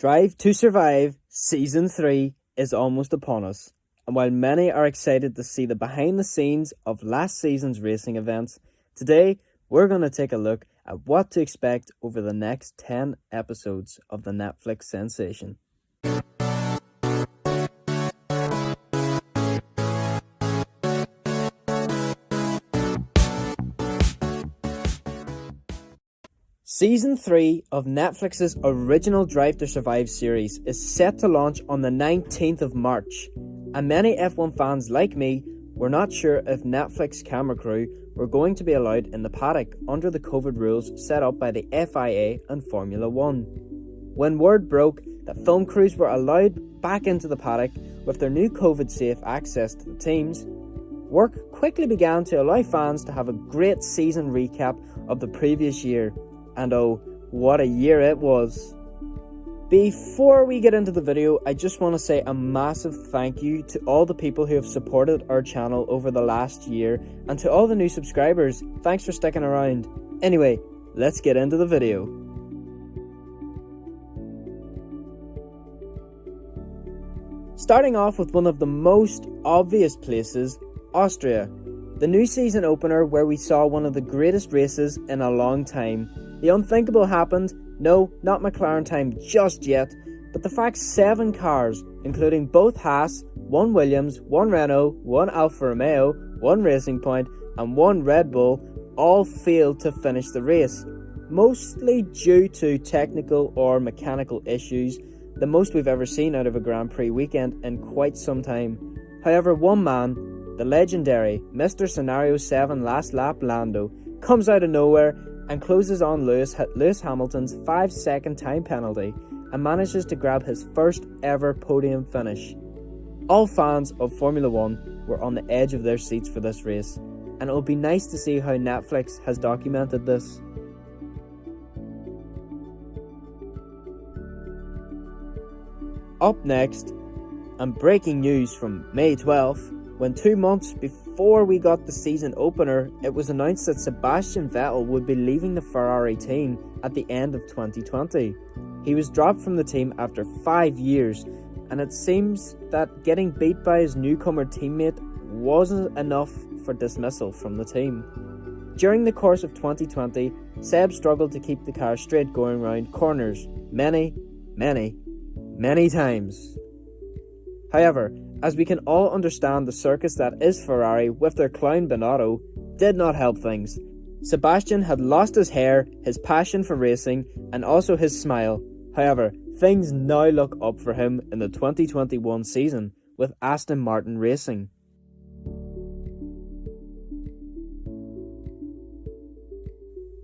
Drive to Survive Season 3 is almost upon us, and while many are excited to see the behind the scenes of last season's racing events, today we're going to take a look at what to expect over the next 10 episodes of the Netflix sensation. Season 3 of Netflix's original Drive to Survive series is set to launch on the 19th of March, and many F1 fans like me were not sure if Netflix camera crew were going to be allowed in the paddock under the COVID rules set up by the FIA and Formula 1. When word broke that film crews were allowed back into the paddock with their new COVID-safe access to the teams, work quickly began to allow fans to have a great season recap of the previous year. And oh, what a year it was. Before we get into the video, I just want to say a massive thank you to all the people who have supported our channel over the last year, and to all the new subscribers, thanks for sticking around. Anyway, let's get into the video. Starting off with one of the most obvious places, Austria. The new season opener where we saw one of the greatest races in a long time. The unthinkable happened. No, not McLaren time just yet, but the fact 7 cars, including both Haas, 1 Williams, 1 Renault, 1 Alfa Romeo, 1 Racing Point and 1 Red Bull all failed to finish the race, mostly due to technical or mechanical issues, the most we've ever seen out of a Grand Prix weekend in quite some time. However, one man, the legendary Mr. Scenario 7 Last Lap Lando, comes out of nowhere and closes on Lewis Hamilton's 5-second time penalty and manages to grab his first ever podium finish. All fans of Formula 1 were on the edge of their seats for this race, and it will be nice to see how Netflix has documented this. Up next, and breaking news from May 12th, when 2 months before we got the season opener, it was announced that Sebastian Vettel would be leaving the Ferrari team at the end of 2020. He was dropped from the team after 5 years, and it seems that getting beat by his newcomer teammate wasn't enough for dismissal from the team. During the course of 2020, Seb struggled to keep the car straight going round corners many times. However, as we can all understand, the circus that is Ferrari with their clown Binotto did not help things. Sebastian had lost his hair, his passion for racing, and also his smile. However, things now look up for him in the 2021 season with Aston Martin Racing.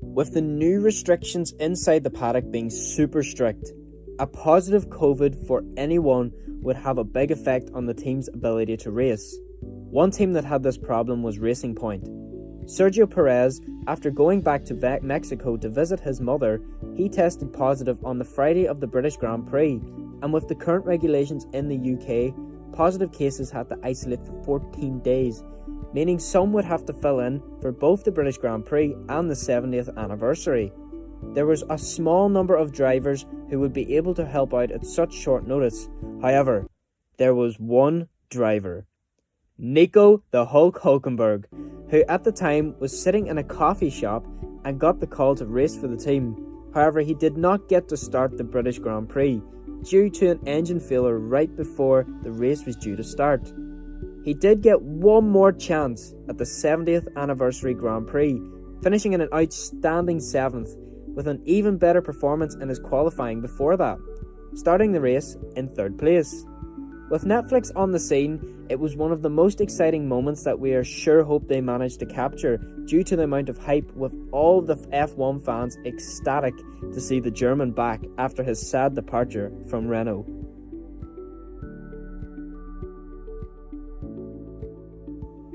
With the new restrictions inside the paddock being super strict, a positive COVID for anyone would have a big effect on the team's ability to race. One team that had this problem was Racing Point. Sergio Perez, after going back to Mexico to visit his mother, he tested positive on the Friday of the British Grand Prix, and with the current regulations in the UK, positive cases had to isolate for 14 days, meaning some would have to fill in for both the British Grand Prix and the 70th anniversary. There was a small number of drivers who would be able to help out at such short notice. However, there was one driver, Nico the Hulk Hulkenberg, who at the time was sitting in a coffee shop and got the call to race for the team. However, he did not get to start the British Grand Prix due to an engine failure right before the race was due to start. He did get one more chance at the 70th anniversary Grand Prix, finishing in an outstanding 7th, with an even better performance in his qualifying before that, starting the race in 3rd place. With Netflix on the scene, it was one of the most exciting moments that we are sure hope they managed to capture due to the amount of hype, with all the F1 fans ecstatic to see the German back after his sad departure from Renault.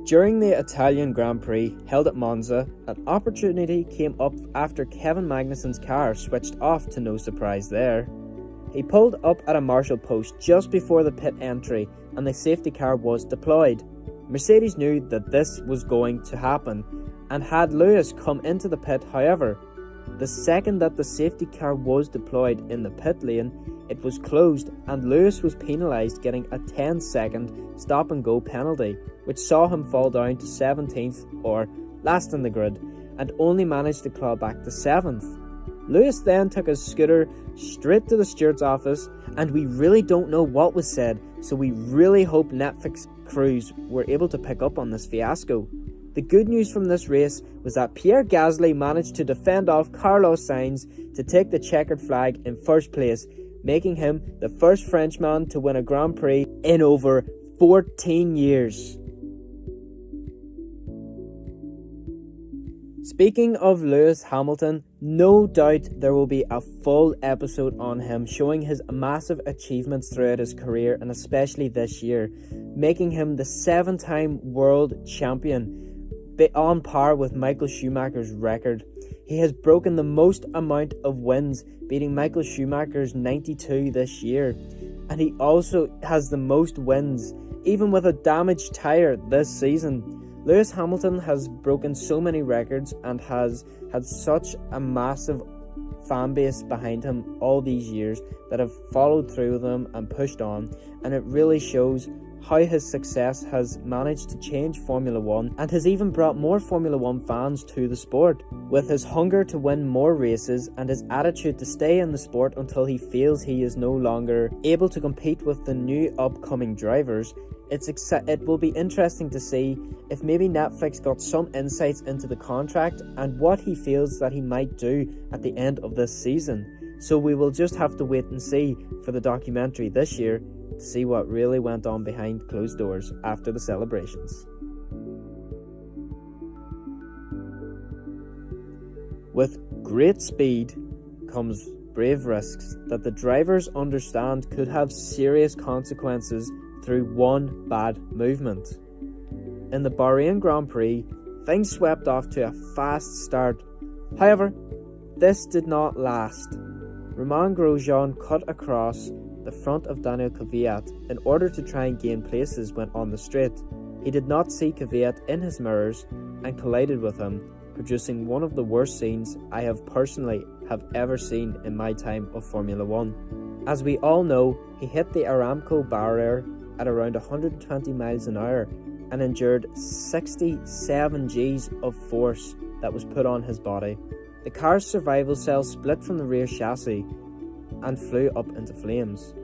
During the Italian Grand Prix held at Monza, an opportunity came up after Kevin Magnussen's car switched off, to no surprise there. He pulled up at a marshal post just before the pit entry and the safety car was deployed. Mercedes knew that this was going to happen and had Lewis come into the pit. However, the second that the safety car was deployed in the pit lane, it was closed and Lewis was penalised, getting a 10-second stop-and-go penalty, which saw him fall down to 17th, or last in the grid, and only managed to claw back to 7th. Lewis then took his scooter straight to the steward's office, and we really don't know what was said, so we really hope Netflix crews were able to pick up on this fiasco. The good news from this race was that Pierre Gasly managed to defend off Carlos Sainz to take the checkered flag in first place, making him the first Frenchman to win a Grand Prix in over 14 years. Speaking of Lewis Hamilton, no doubt there will be a full episode on him showing his massive achievements throughout his career, and especially this year, making him the 7-time world champion, on par with Michael Schumacher's record. He has broken the most amount of wins, beating Michael Schumacher's 92 this year, and he also has the most wins, even with a damaged tyre this season. Lewis Hamilton has broken so many records and has had such a massive fan base behind him all these years that have followed through with him and pushed on, and it really shows how his success has managed to change Formula 1 and has even brought more Formula 1 fans to the sport. With his hunger to win more races and his attitude to stay in the sport until he feels he is no longer able to compete with the new upcoming drivers, it will be interesting to see if maybe Netflix got some insights into the contract and what he feels that he might do at the end of this season. So we will just have to wait and see for the documentary this year to see what really went on behind closed doors after the celebrations. With great speed comes brave risks that the drivers understand could have serious consequences through one bad movement. In the Bahrain Grand Prix, things swept off to a fast start. However, this did not last. Romain Grosjean cut across the front of Daniel Kvyat in order to try and gain places when on the straight. He did not see Kvyat in his mirrors and collided with him, producing one of the worst scenes I have ever seen in my time of Formula 1. As we all know, he hit the Aramco barrier at around 120 miles an hour and endured 67 Gs of force that was put on his body. The car's survival cell split from the rear chassis and flew up into flames.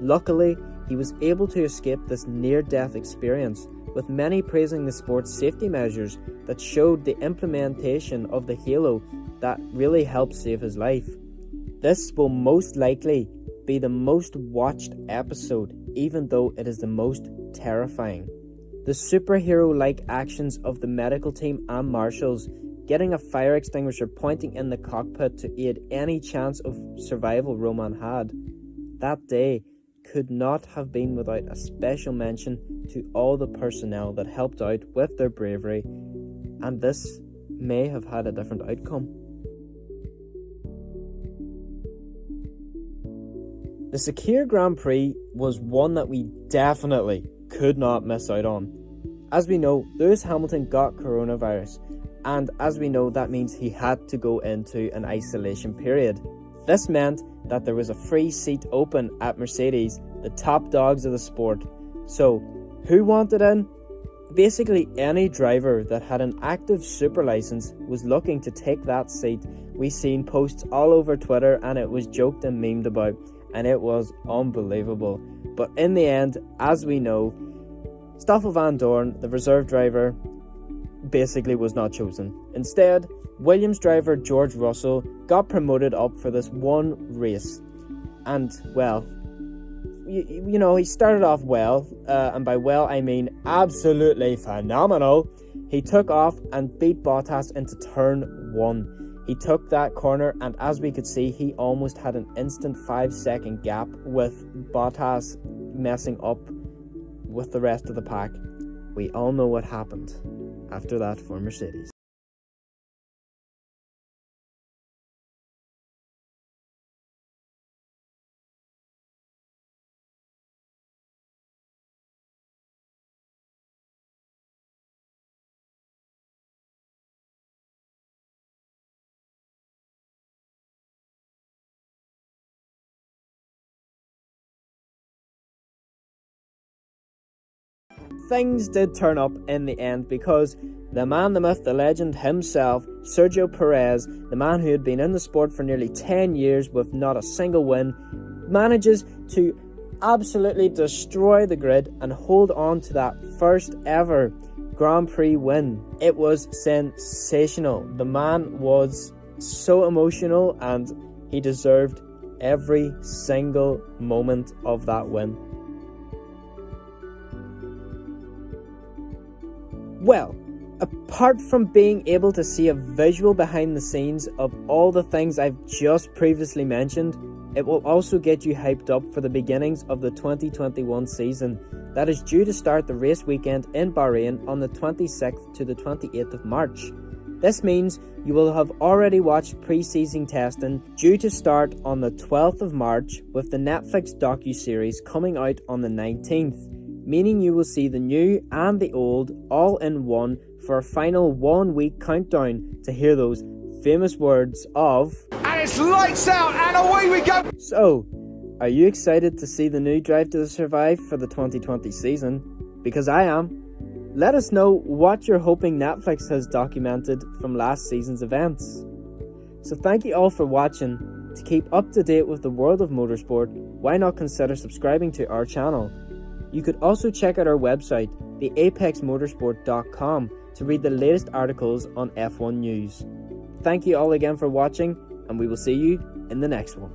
Luckily, he was able to escape this near-death experience, with many praising the sport's safety measures that showed the implementation of the halo that really helped save his life. This will most likely be the most watched episode, even though it is the most terrifying. The superhero-like actions of the medical team and marshals, getting a fire extinguisher pointing in the cockpit to aid any chance of survival Roman had, that day could not have been without a special mention to all the personnel that helped out with their bravery, and this may have had a different outcome. The Sakhir Grand Prix was one that we definitely could not miss out on. As we know, Lewis Hamilton got coronavirus, and as we know, that means he had to go into an isolation period. This meant that there was a free seat open at Mercedes, the top dogs of the sport. So, who wanted in? Basically any driver that had an active super license was looking to take that seat. We seen posts all over Twitter and it was joked and memed about, and it was unbelievable. But in the end, as we know, Stoffel van Dorn, the reserve driver, basically was not chosen. Instead, Williams driver George Russell got promoted up for this one race. And, well, you know, he started off well, and by well I mean absolutely phenomenal. He took off and beat Bottas into turn 1. He took that corner, and as we could see, he almost had an instant 5-second gap with Bottas messing up with the rest of the pack. We all know what happened after that for Mercedes. things did turn up in the end, because the man, the myth, the legend himself, Sergio Perez, the man who had been in the sport for nearly 10 years with not a single win, manages to absolutely destroy the grid and hold on to that first ever Grand Prix win. It was sensational. The man was so emotional and he deserved every single moment of that win. Well, apart from being able to see a visual behind the scenes of all the things I've just previously mentioned, it will also get you hyped up for the beginnings of the 2021 season that is due to start the race weekend in Bahrain on the 26th to the 28th of March. This means you will have already watched pre-season testing due to start on the 12th of March, with the Netflix docu-series coming out on the 19th, meaning you will see the new and the old all in one for a final 1 week countdown to hear those famous words of "And it's lights out and away we go." So, are you excited to see the new Drive to Survive for the 2020 season? Because I am. Let us know what you're hoping Netflix has documented from last season's events. So thank you all for watching. To keep up to date with the world of motorsport, why not consider subscribing to our channel? You could also check out our website, theapexmotorsport.com, to read the latest articles on F1 news. Thank you all again for watching, and we will see you in the next one.